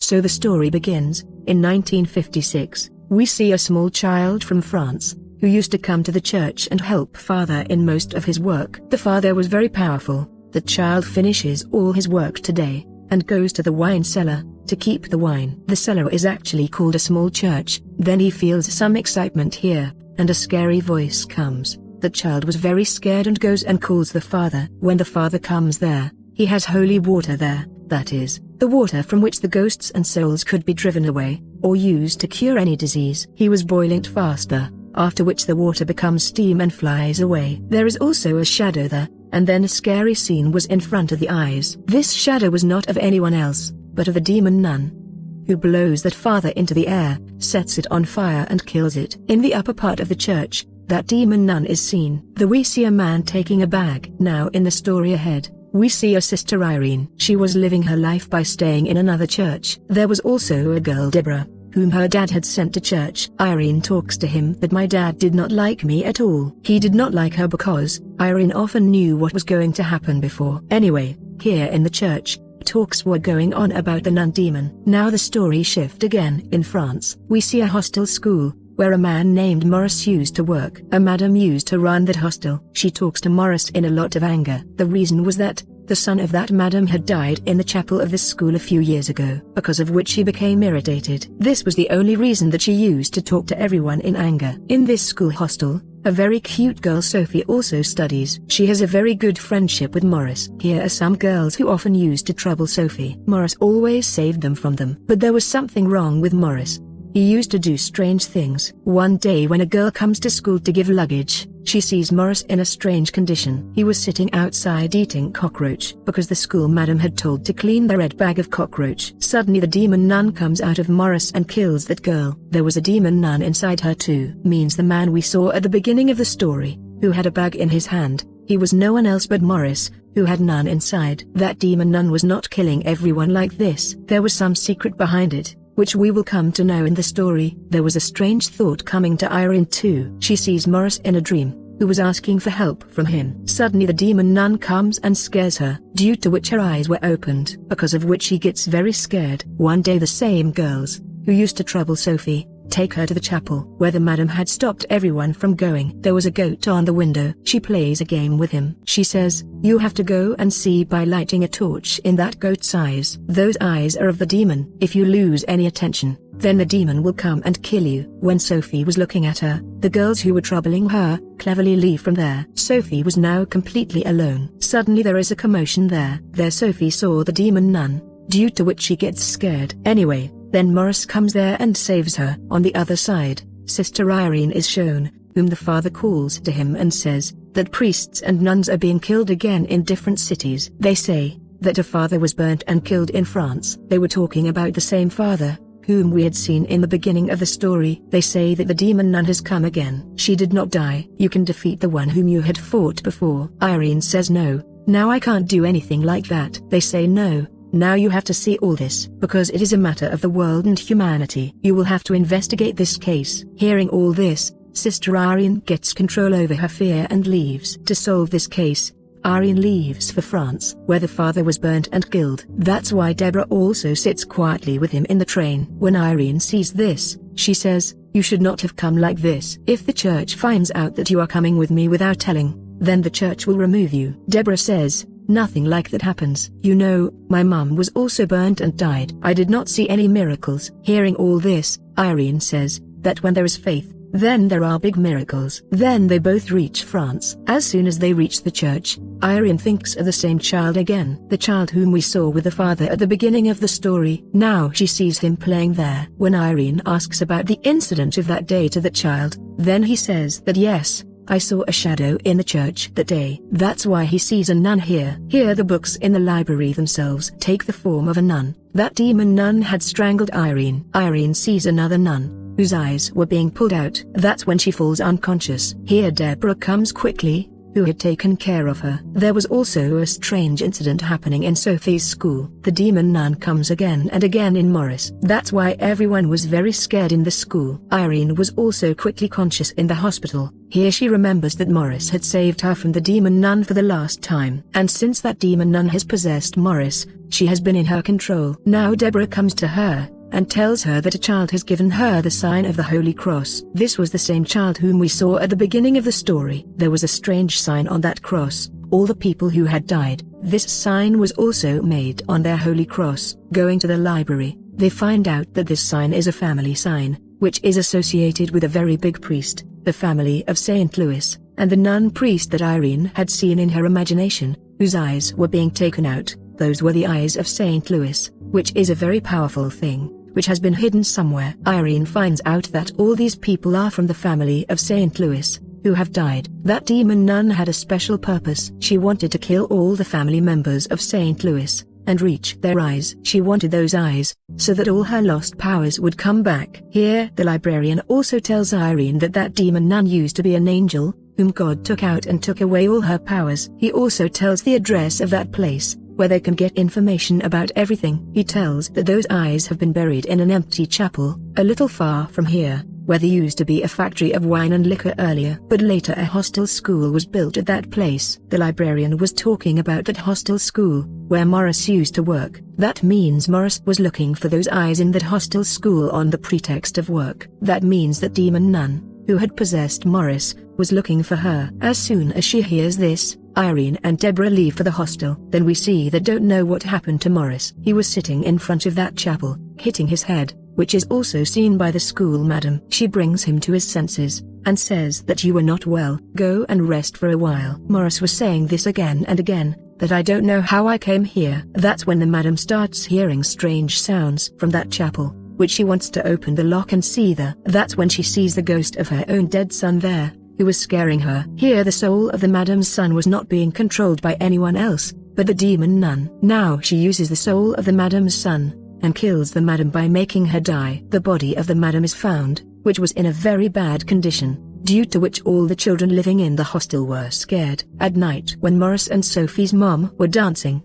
So the story begins. In 1956, we see a small child from France, who used to come to the church and help father in most of his work. The father was very powerful. The child finishes all his work today, and goes to the wine cellar, to keep the wine. The cellar is actually called a small church. Then he feels some excitement here, and a scary voice comes. The child was very scared and goes and calls the father. When the father comes there, he has holy water there, that is, the water from which the ghosts and souls could be driven away, or used to cure any disease. He was boiling it faster, after which the water becomes steam and flies away. There is also a shadow there, and then a scary scene was in front of the eyes. This shadow was not of anyone else, but of a demon nun, who blows that father into the air, sets it on fire and kills it. In the upper part of the church, that demon nun is seen. We see a man taking a bag. Now in the story ahead, we see a Sister Irene. She was living her life by staying in another church. There was also a girl, Deborah, whom her dad had sent to church. Irene talks to him that my dad did not like me at all. He did not like her because Irene often knew what was going to happen before. Anyway, here in the church, talks were going on about the nun demon. Now the story shift again. In France, we see a hostel school, where a man named Maurice used to work. A madam used to run that hostel. She talks to Maurice in a lot of anger. The reason was that the son of that madam had died in the chapel of this school a few years ago, because of which she became irritated. This was the only reason that she used to talk to everyone in anger. In this school hostel, a very cute girl Sophie also studies. She has a very good friendship with Maurice. Here are some girls who often used to trouble Sophie. Maurice always saved them from them. But there was something wrong with Maurice. He used to do strange things. One day when a girl comes to school to give luggage, she sees Maurice in a strange condition. He was sitting outside eating cockroach, because the school madam had told to clean the red bag of cockroach. Suddenly the demon nun comes out of Maurice and kills that girl. There was a demon nun inside her too. Means the man we saw at the beginning of the story, who had a bag in his hand, he was no one else but Maurice, who had none inside. That demon nun was not killing everyone like this. There was some secret behind it, which we will come to know in the story. There was a strange thought coming to Irene too. She sees Maurice in a dream, who was asking for help from him. Suddenly the demon nun comes and scares her, due to which her eyes were opened, because of which she gets very scared. One day the same girls, who used to trouble Sophie, take her to the chapel, where the madam had stopped everyone from going. There was a goat on the window. She plays a game with him. She says, "You have to go and see by lighting a torch in that goat's eyes. Those eyes are of the demon. If you lose any attention, then the demon will come and kill you." When Sophie was looking at her, the girls who were troubling her cleverly leave from there. Sophie was now completely alone. Suddenly there is a commotion there. There Sophie saw the demon nun, due to which she gets scared. Anyway, then Maurice comes there and saves her. On the other side, Sister Irene is shown, whom the father calls to him and says that priests and nuns are being killed again in different cities. They say that a father was burnt and killed in France. They were talking about the same father, whom we had seen in the beginning of the story. They say that the demon nun has come again. She did not die. You can defeat the one whom you had fought before. Irene says no, now I can't do anything like that. They say no, now you have to see all this, because it is a matter of the world and humanity. You will have to investigate this case. Hearing all this, Sister Irene gets control over her fear and leaves. To solve this case, Irene leaves for France, where the father was burnt and killed. That's why Deborah also sits quietly with him in the train. When Irene sees this, she says, "You should not have come like this. If the church finds out that you are coming with me without telling, then the church will remove you." Deborah says, "Nothing like that happens. You know, my mum was also burnt and died. I did not see any miracles." Hearing all this, Irene says that when there is faith, then there are big miracles. Then they both reach France. As soon as they reach the church, Irene thinks of the same child again, the child whom we saw with the father at the beginning of the story. Now she sees him playing there. When Irene asks about the incident of that day to the child, then he says that yes, I saw a shadow in the church that day. That's why he sees a nun here. Here the books in the library themselves take the form of a nun. That demon nun had strangled Irene. Irene sees another nun, whose eyes were being pulled out. That's when she falls unconscious. Here Deborah comes quickly, who had taken care of her. There was also a strange incident happening in Sophie's school. The demon nun comes again and again in Morris. That's why everyone was very scared in the school. Irene was also quickly conscious in the hospital. Here she remembers that Morris had saved her from the demon nun for the last time. And since that demon nun has possessed Morris, she has been in her control. Now Deborah comes to her and tells her that a child has given her the sign of the Holy Cross. This was the same child whom we saw at the beginning of the story. There was a strange sign on that cross, all the people who had died. This sign was also made on their Holy Cross. Going to the library, they find out that this sign is a family sign, which is associated with a very big priest, the family of St. Louis, and the nun priest that Irene had seen in her imagination, whose eyes were being taken out. Those were the eyes of St. Louis, which is a very powerful thing, which has been hidden somewhere. Irene finds out that all these people are from the family of St. Louis, who have died. That demon nun had a special purpose. She wanted to kill all the family members of St. Louis, and reach their eyes. She wanted those eyes, so that all her lost powers would come back. Here the librarian also tells Irene that that demon nun used to be an angel, whom God took out and took away all her powers. He also tells the address of that place, where they can get information about everything. He tells that those eyes have been buried in an empty chapel, a little far from here, where there used to be a factory of wine and liquor earlier. But later a hostel school was built at that place. The librarian was talking about that hostel school, where Morris used to work. That means Morris was looking for those eyes in that hostel school on the pretext of work. That means that demon nun, who had possessed Morris, was looking for her. As soon as she hears this, Irene and Deborah leave for the hostel. Then we see they don't know what happened to Morris. He was sitting in front of that chapel, hitting his head, which is also seen by the school madam. She brings him to his senses, and says that you are not well. Go and rest for a while. Morris was saying this again and again, that I don't know how I came here. That's when the madam starts hearing strange sounds from that chapel, which she wants to open the lock and see there. That's when she sees the ghost of her own dead son there, who was scaring her. Here the soul of the madam's son was not being controlled by anyone else, but the demon nun. Now she uses the soul of the madam's son, and kills the madam by making her die. The body of the madam is found, which was in a very bad condition, due to which all the children living in the hostel were scared. At night, when Morris and Sophie's mom were dancing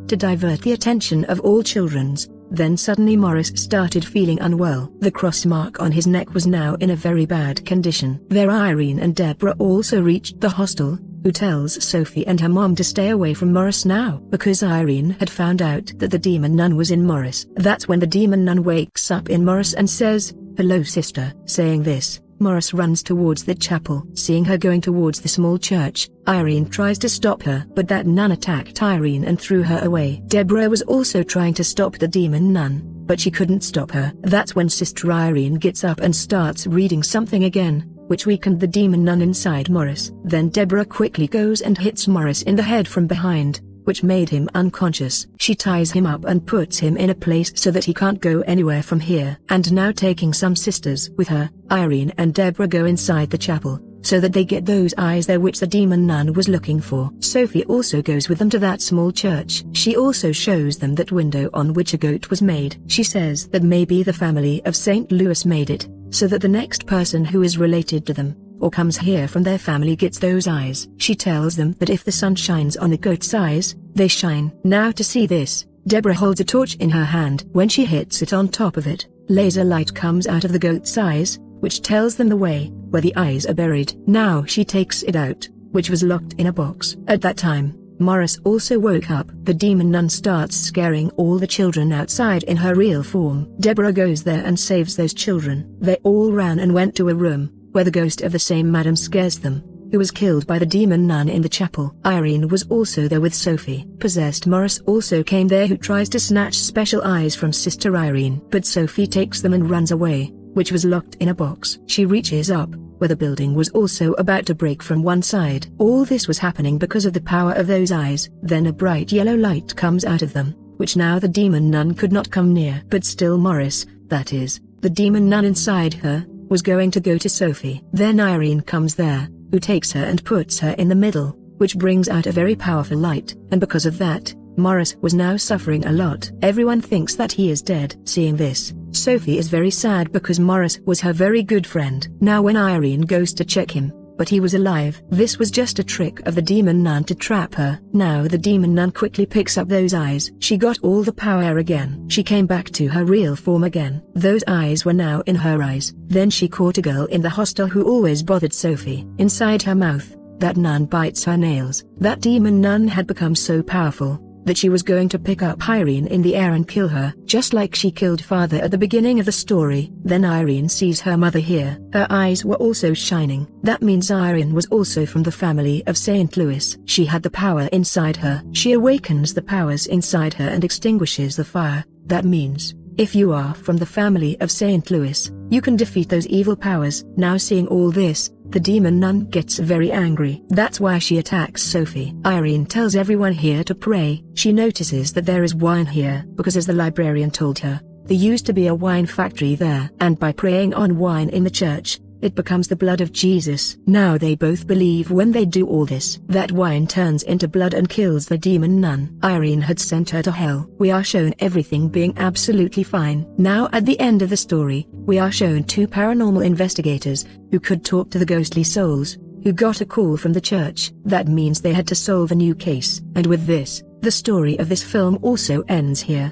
to divert the attention of all children's, then suddenly Morris started feeling unwell. The cross mark on his neck was now in a very bad condition. There Irene and Deborah also reached the hostel, who tells Sophie and her mom to stay away from Morris now, because Irene had found out that the demon nun was in Morris. That's when the demon nun wakes up in Morris and says, "Hello sister." Saying this, Morris runs towards the chapel. Seeing her going towards the small church, Irene tries to stop her, but that nun attacked Irene and threw her away. Deborah was also trying to stop the demon nun, but she couldn't stop her. That's when Sister Irene gets up and starts reading something again, which weakened the demon nun inside Morris. Then Deborah quickly goes and hits Morris in the head from behind, which made him unconscious. She ties him up and puts him in a place so that he can't go anywhere from here. And now taking some sisters with her, Irene and Deborah go inside the chapel, so that they get those eyes there which the demon nun was looking for. Sophie also goes with them to that small church. She also shows them that window on which a goat was made. She says that maybe the family of St. Louis made it, so that the next person who is related to them, or comes here from their family, gets those eyes. She tells them that if the sun shines on a goat's eyes, they shine. Now to see this, Deborah holds a torch in her hand. When she hits it on top of it, laser light comes out of the goat's eyes, which tells them the way, where the eyes are buried. Now she takes it out, which was locked in a box. At that time, Morris also woke up. The demon nun starts scaring all the children outside in her real form. Deborah goes there and saves those children. They all ran and went to a room, where the ghost of the same madam scares them, who was killed by the demon nun in the chapel. Irene was also there with Sophie. Possessed Morris also came there, who tries to snatch special eyes from Sister Irene, but Sophie takes them and runs away, which was locked in a box. She reaches up, where the building was also about to break from one side. All this was happening because of the power of those eyes. Then a bright yellow light comes out of them, which now the demon nun could not come near. But still Morris, that is, the demon nun inside her, was going to go to Sophie. Then Irene comes there, who takes her and puts her in the middle, which brings out a very powerful light. And because of that, Morris was now suffering a lot. Everyone thinks that he is dead. Seeing this, Sophie is very sad because Morris was her very good friend. Now when Irene goes to check him, but he was alive. This was just a trick of the demon nun to trap her. Now the demon nun quickly picks up those eyes. She got all the power again. She came back to her real form again. Those eyes were now in her eyes. Then she caught a girl in the hostel who always bothered Sophie. Inside her mouth, that nun bites her nails. That demon nun had become so powerful that she was going to pick up Irene in the air and kill her, just like she killed father at the beginning of the story. Then Irene sees her mother here. Her eyes were also shining. That means Irene was also from the family of St. Louis. She had the power inside her. She awakens the powers inside her and extinguishes the fire. That means, if you are from the family of St. Louis, you can defeat those evil powers. Now seeing all this, the demon nun gets very angry. That's why she attacks Sophie. Irene tells everyone here to pray. She notices that there is wine here because, as the librarian told her, there used to be a wine factory there. And by praying on wine in the church, it becomes the blood of Jesus. Now they both believe when they do all this, that wine turns into blood and kills the demon nun. Irene had sent her to hell. We are shown everything being absolutely fine. Now at the end of the story, we are shown two paranormal investigators, who could talk to the ghostly souls, who got a call from the church. That means they had to solve a new case. And with this, the story of this film also ends here.